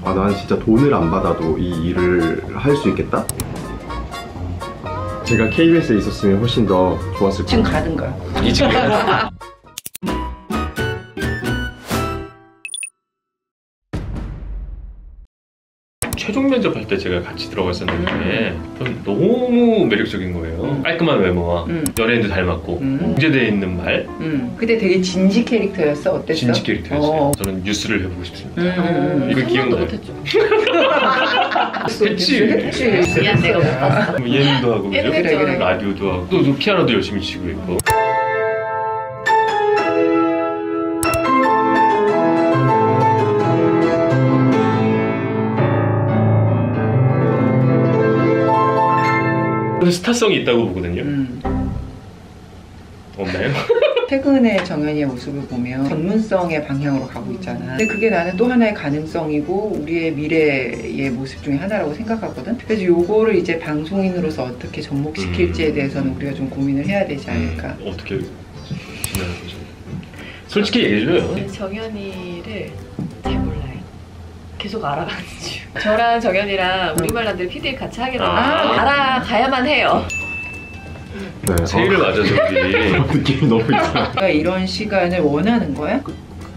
아, 난 진짜 돈을 안 받아도 이 일을 할 수 있겠다? 제가 KBS에 있었으면 훨씬 더 좋았을 거예요. 지금 가든가. 이 친구. 최종 면접할 때 제가 같이 들어갔었는데 전 너무 매력적인 거예요. 깔끔한 외모와 연예인도 닮았고 공제되어 있는 말. 그때 되게 진지 캐릭터였어? 어땠어? 진지 캐릭터였어요. 저는 뉴스를 해보고 싶습니다. 이거 생각도 기억나요? 못했죠. 했지. 미안, 내가 못 봤어. 뭐 예능도 하고 그죠? 그래. 라디오도 하고 또 피아노도 열심히 치고 있고. 스타성이 있다고 보거든요. 없나요? 최근에 정연이의 모습을 보면 전문성의 방향으로 가고 있잖아. 근데 그게 나는 또 하나의 가능성이고 우리의 미래의 모습 중에 하나라고 생각하거든. 그래서 요거를 이제 방송인으로서 어떻게 접목시킬지에 대해서는 우리가 좀 고민을 해야 되지 않을까. 어떻게 진행하시죠? 솔직히 얘기해줘요. 정연이를 잘 몰라요. 계속 알아가는 중. 저랑 정연이랑 우리말 남들 PD를 같이 하게 되면 알아가야만 해요. 네. 세일을 맞아서 우리. 느낌이 너무 이상해. 그러니까 이런 시간을 원하는 거야?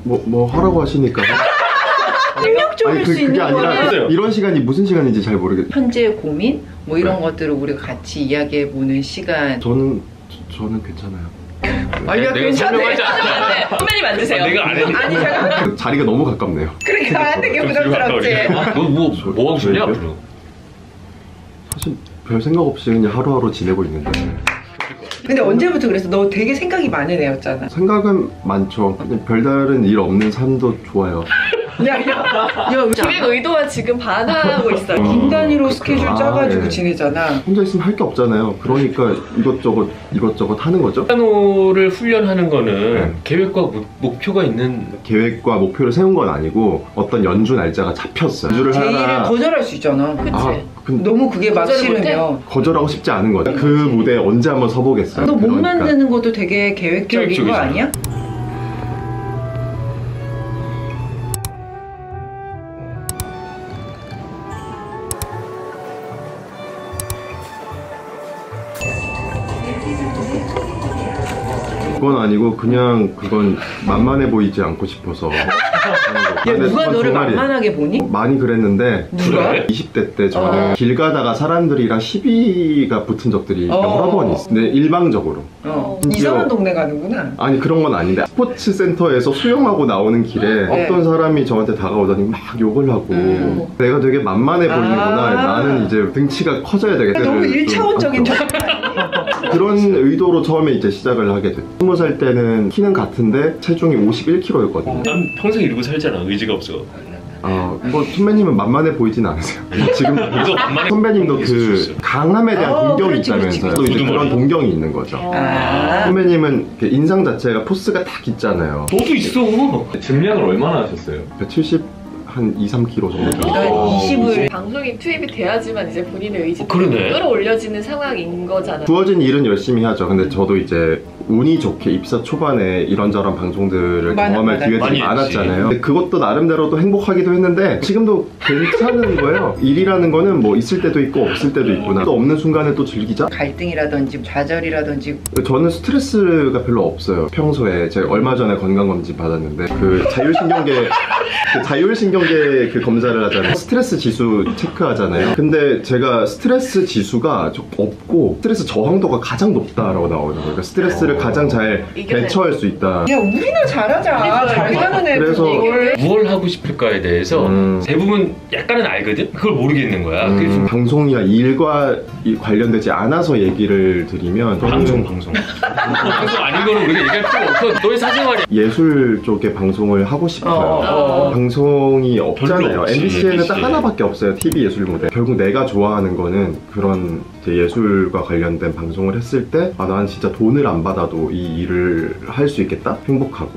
뭐 하라고 하시니까. 능력적일 수 있는 그게 아니라 거는 이런 시간이 무슨 시간인지 잘 모르겠어요. 현재의 고민? 뭐 이런 것들을 우리가 같이 이야기해보는 시간. 저는 괜찮아요. 아니야, 내가 설명하지 않아. 선배님 앉으세요. 내가 안 했는데. 아니 잠깐만. 자리가 너무 가깝네요. 그러니까 안 되게 부담스럽지. 뭐 하고 싶냐 앞으로? 사실 별 생각 없이 그냥 하루하루 지내고 있는데. 근데 언제부터 그래서 너 되게 생각이 많은 애였잖아. 생각은 많죠. 그냥 별다른 일 없는 삶도 좋아요. 야, 기획 의도와 지금 반하고 있어요. 긴 단위로 스케줄 짜가지고 네. 지내잖아. 혼자 있으면 할 게 없잖아요. 그러니까 이것저것 하는 거죠. 피아노를 훈련하는 거는 네. 계획과 목표가 있는. 계획과 목표를 세운 건 아니고 어떤 연주 날짜가 잡혔어요. 연주를 제의를 거절할 수 있잖아. 그치? 너무 그게 막 거절을 싫으면. 거절하고 싶지 않은 거죠. 그 무대에 언제 한번 서보겠어요. 너 몸 그러니까. 만드는 것도 되게 계획적인 거 아니야? 그건 아니고 그냥 그건 만만해 보이지 않고 싶어서. 야, 누가 너를 만만하게 보니? 많이 그랬는데 누가? 20대 때 저는 길 가다가 사람들이랑 시비가 붙은 적들이 여러 번 있어요. 근데 일방적으로. 이상한 동네 가는구나. 아니 그런 건 아닌데 스포츠 센터에서 수영하고 나오는 길에 네. 어떤 사람이 저한테 다가오더니 막 욕을 하고 내가 되게 만만해 보이는구나. 나는 이제 등치가 커져야 되겠다. 너무 1차원적인 그런 의도로 처음에 이제 시작을 하게 됐어요. 20살 때는 키는 같은데 체중이 51kg였거든요. 난 평생 이러고 살잖아. 의지가 없어. 뭐 선배님은 만만해 보이진 않으세요. 지금 선배님도 그 강함에 대한 동경이 있다면서요. 또 이제 그런 동경이 있는 거죠. 선배님은 인상 자체가 포스가 딱 있잖아요. 너도 있어. 증량을 얼마나 하셨어요? 170한 2, 3kg 정도. 20을 방송이 투입이 돼야지만 이제 본인의 의지가 그러네. 끌어올려지는 상황인 거잖아. 주어진 일은 열심히 하죠. 근데 저도 이제 운이 좋게 입사 초반에 이런저런 방송들을 경험할 기회들이 많았잖아요. 근데 그것도 나름대로 또 행복하기도 했는데 지금도 괜찮은 거예요. 일이라는 거는 뭐 있을 때도 있고 없을 때도 있구나. 또 없는 순간에 또 즐기자. 갈등이라든지 좌절이라든지. 저는 스트레스가 별로 없어요. 평소에 제가 얼마 전에 건강검진 받았는데 그 자율신경계 그 검사를 하잖아요. 스트레스 지수 체크하잖아요. 근데 제가 스트레스 지수가 좀 없고 스트레스 저항도가 가장 높다라고 나오는 거예요. 그러니까 스트레스를 가장 잘 대처할 수 있다. 야, 우리나 잘하자. 잘 사는 애. 그래서 뭘 하고 싶을까에 대해서 대부분 약간은 알거든? 그걸 모르겠는 거야. 그래서 방송이나 일과 관련되지 않아서 얘기를 드리면 방송 아닌 거는 우리가 얘기할 필요가 없어. 너의 사생활이. 예술 쪽의 방송을 하고 싶어요. 방송이 없잖아요. MBC에는 딱 하나밖에 없어요. TV 예술 무대. 결국 내가 좋아하는 거는 그런 예술과 관련된 방송을 했을 때 난 진짜 돈을 안 받아도 이 일을 할 수 있겠다? 행복하고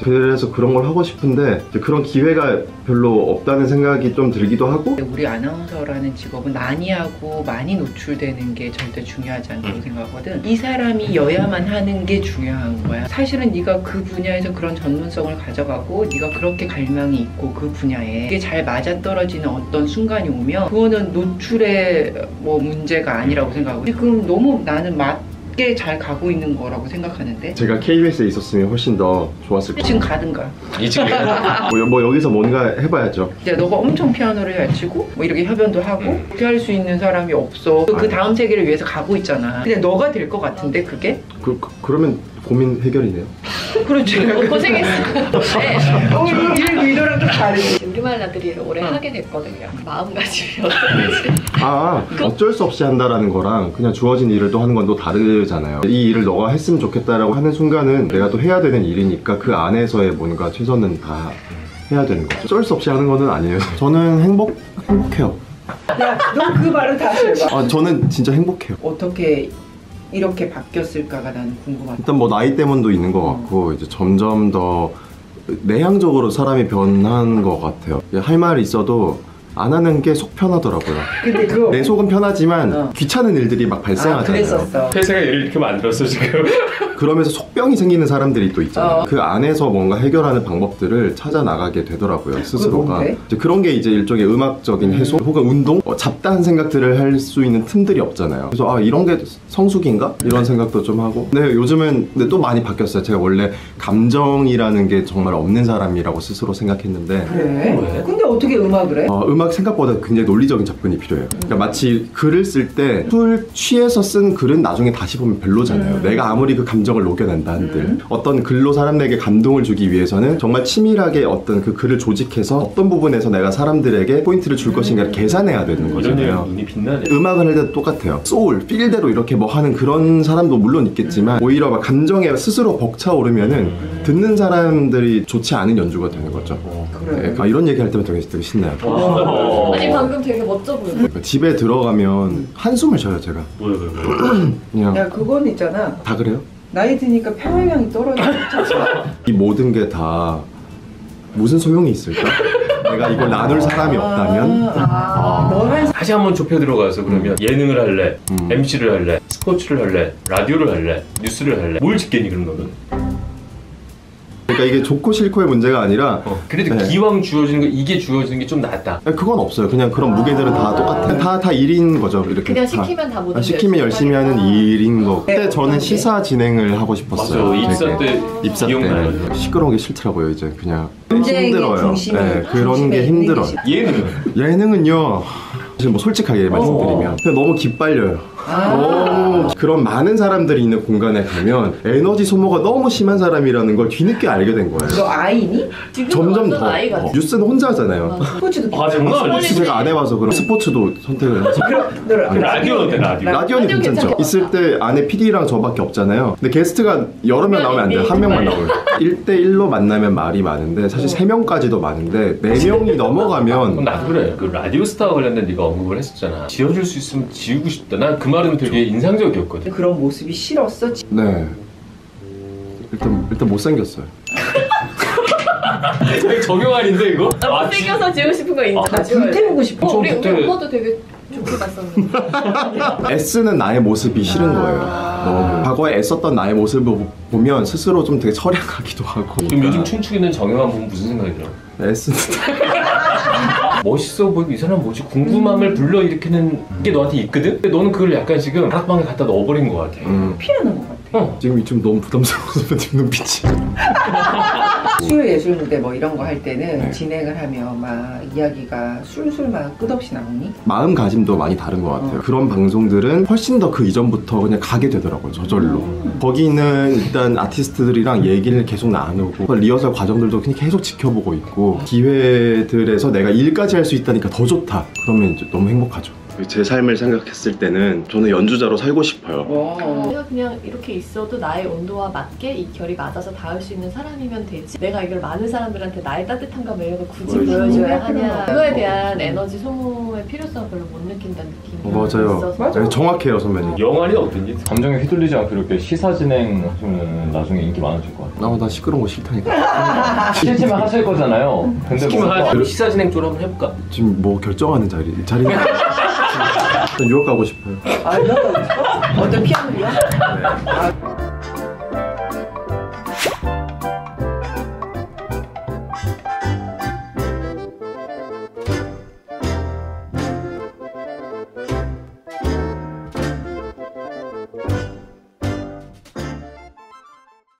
그래서 그런 걸 하고 싶은데 그런 기회가 별로 없다는 생각이 좀 들기도 하고. 우리 아나운서라는 직업은 많이 하고 많이 노출되는 게 절대 중요하지 않다고 생각하거든. 이 사람이 여야만 하는 게 중요한 거야. 사실은 네가 그 분야에서 그런 전문성을 가져가고 네가 그렇게 갈망이 있고 그 분야에 그게 잘 맞아떨어지는 어떤 순간이 오면 그거는 노출의 뭐 문제가 아니라고 생각하고, 지금 너무 나는 맞게 잘 가고 있는 거라고 생각하는데. 제가 KBS에 있었으면 훨씬 더 좋았을 거예요. 지금 가든가. 뭐 여기서 뭔가 해봐야죠. 이제 너가 엄청 피아노를 잘 치고 뭐 이렇게 협연도 하고 그렇게 할 수 있는 사람이 없어. 그 다음 세계를 위해서 가고 있잖아. 근데 너가 될 것 같은데 그게? 그러면 고민 해결이네요. 그렇지. 고생했어. 네. 일 의도랑 좀 다르지. 우리말 나들이를 오래 하게 됐거든요. 마음가짐이 어떤지. 어쩔 수 없이 한다라는 거랑 그냥 주어진 일을 또 하는 건 또 다르잖아요. 이 일을 너가 했으면 좋겠다라고 하는 순간은 내가 또 해야 되는 일이니까 그 안에서의 뭔가 최선은 다 해야 되는 거죠. 어쩔 수 없이 하는 거는 아니에요. 저는 행복해요. 야, 너 그 말을 다시 해봐. 저는 진짜 행복해요. 어떻게 이렇게 바뀌었을까가 나는 궁금하다. 일단 뭐 나이 때문도 있는 것 같고 이제 점점 더 내향적으로 사람이 변한 것 같아요. 할 말이 있어도 안 하는 게 속 편하더라고요. 근데 그거 내 속은 편하지만 귀찮은 일들이 막 발생하잖아요. 그랬었어. 회사가 얘를 이렇게 만들었어 지금. 그러면서 속병이 생기는 사람들이 또 있잖아요. 그 안에서 뭔가 해결하는 방법들을 찾아 나가게 되더라고요, 스스로가. 이제 그런 게 이제 일종의 음악적인 해소 혹은 운동, 잡다한 생각들을 할 수 있는 틈들이 없잖아요. 그래서 이런 게 성숙인가? 이런 생각도 좀 하고. 근데 요즘은 근데 또 많이 바뀌었어요. 제가 원래 감정이라는 게 정말 없는 사람이라고 스스로 생각했는데. 그래? 근데 어떻게 음악을 해? 음악 생각보다 굉장히 논리적인 접근이 필요해요. 그러니까 마치 글을 쓸 때 술 취해서 쓴 글은 나중에 다시 보면 별로잖아요. 내가 아무리 그 감정을 녹여낸다 한들 어떤 글로 사람들에게 감동을 주기 위해서는 정말 치밀하게 어떤 그 글을 조직해서 어떤 부분에서 내가 사람들에게 포인트를 줄 것인가를 계산해야 되는 거잖아요. 눈이 빛나네. 음악을 할 때도 똑같아요. 소울, 필대로 이렇게 뭐 하는 그런 사람도 물론 있겠지만 오히려 막 감정에 스스로 벅차오르면은 듣는 사람들이 좋지 않은 연주가 되는 거죠. 그래. 네, 이런 얘기 할 때면 되게 신나요. 아니 방금 되게 멋져 보여. 그러니까 집에 들어가면 한숨을 쉬어요 제가. 왜? 그냥 야, 그건 있잖아. 다 그래요? 나이 드니까 평화량이 떨어져. 이 모든 게 다 무슨 소용이 있을까? 내가 이걸 나눌 사람이 없다면. 다시 한번 좁혀 들어가서 그러면 예능을 할래, MC를 할래, 스포츠를 할래, 라디오를 할래, 뉴스를 할래. 뭘 짓겠니 그럼 너는? 그러니까 이게 좋고 싫고의 문제가 아니라 그래도 네. 기왕 주어지는 거 이게 주어지는 게 좀 낫다. 그건 없어요. 그냥 그런 무게들은 다 똑같아. 다 일인 거죠. 이렇게 그냥 시키면 다 모든 시키면 열심히 하는 일인 거. 그때 저는 시사 진행을 하고 싶었어요. 맞아. 입사 때 입사 기억나요. 때 시끄러운 게 싫더라고요. 이제 그냥 문제의 힘들어요. 중심이 그런 게 힘들어. 얘는 예능은요. 사실 뭐 솔직하게 말씀드리면 그냥 너무 기빨려요. 너무 그런 많은 사람들이 있는 공간에 가면 에너지 소모가 너무 심한 사람이라는 걸 뒤늦게 알게 된 거예요. 너 아이니? 점점 더. 아이 같아. 뉴스는 혼자 하잖아요. 스포츠도 정말 뉴스 제가 안 해봐서 그럼 스포츠도 선택을 해서. 라디오 어때 라디오? 라디오는 괜찮죠. 있을 때 안에 PD랑 저밖에 없잖아요. 근데 게스트가 여러 명 나오면 안 돼요. 한 명만 나오요. 1대1로 만나면 말이 많은데 사실 3명까지도 많은데 4명이 넘어가면 나도 그래. 그 라디오 스타와 관련된 네가 언급을 했었잖아. 지어줄 수 있으면 지우고 싶다. 난 그 말은 되게 인상적이었거든. 그런 모습이 싫었어? 네. 일단 못생겼어요. 정형아인데 이거? 못생겨서 지우고 싶은 거 인정. 나 불태우고 싶어. 우리 엄마도 되게 좋게 봤었는데. 애쓰는 나의 모습이 싫은 거예요. 너무. 과거에 애썼던 나의 모습을 보면 스스로 좀 되게 처량하기도 하고. 그럼 요즘 춤추고 있는 정형아 보면 무슨 생각이 들어? 애쓰는 멋있어 보이고 이 사람 뭐지? 궁금함을 불러일으키는 게 너한테 있거든? 근데 너는 그걸 약간 지금 다락방에 갖다 넣어버린 것 같아. 피하는 것 같아. 지금 좀 너무 부담스러워서 지금 눈빛이. 수요예술무대 뭐 이런 거 할 때는 진행을 하면 막 이야기가 술술 막 끝없이 나오니? 마음가짐도 많이 다른 것 같아요. 그런 방송들은 훨씬 더 그 이전부터 그냥 가게 되더라고요. 저절로. 거기는 일단 아티스트들이랑 얘기를 계속 나누고 리허설 과정들도 그냥 계속 지켜보고 있고 기회들에서 내가 일까지 할 수 있다니까 더 좋다. 그러면 이제 너무 행복하죠. 제 삶을 생각했을 때는 저는 연주자로 살고 싶어요. 내가 그냥 이렇게 있어도 나의 온도와 맞게 이 결이 맞아서 닿을 수 있는 사람이면 되지, 내가 이걸 많은 사람들한테 나의 따뜻함과 매력을 굳이 보여줘야 하냐, 그거에 대한 에너지 소모의 필요성을 별로 못 느낀다는 느낌이 맞아요. 맞아요. 네, 정확해요 선배님. 영화는 어떤지? 감정에 휘둘리지 않고 이렇게 시사 진행하시면 나중에 인기 많아질 것 같아요. 나 시끄러운 거 싫다니까. 실제만 하실 거잖아요. 근데 시키면 하지. 시사 진행 쪽 한번 해볼까? 지금 뭐 결정하는 자리는 전 유학 가고 싶어요. 아, 이런 거 있어? 어떤 피아노야?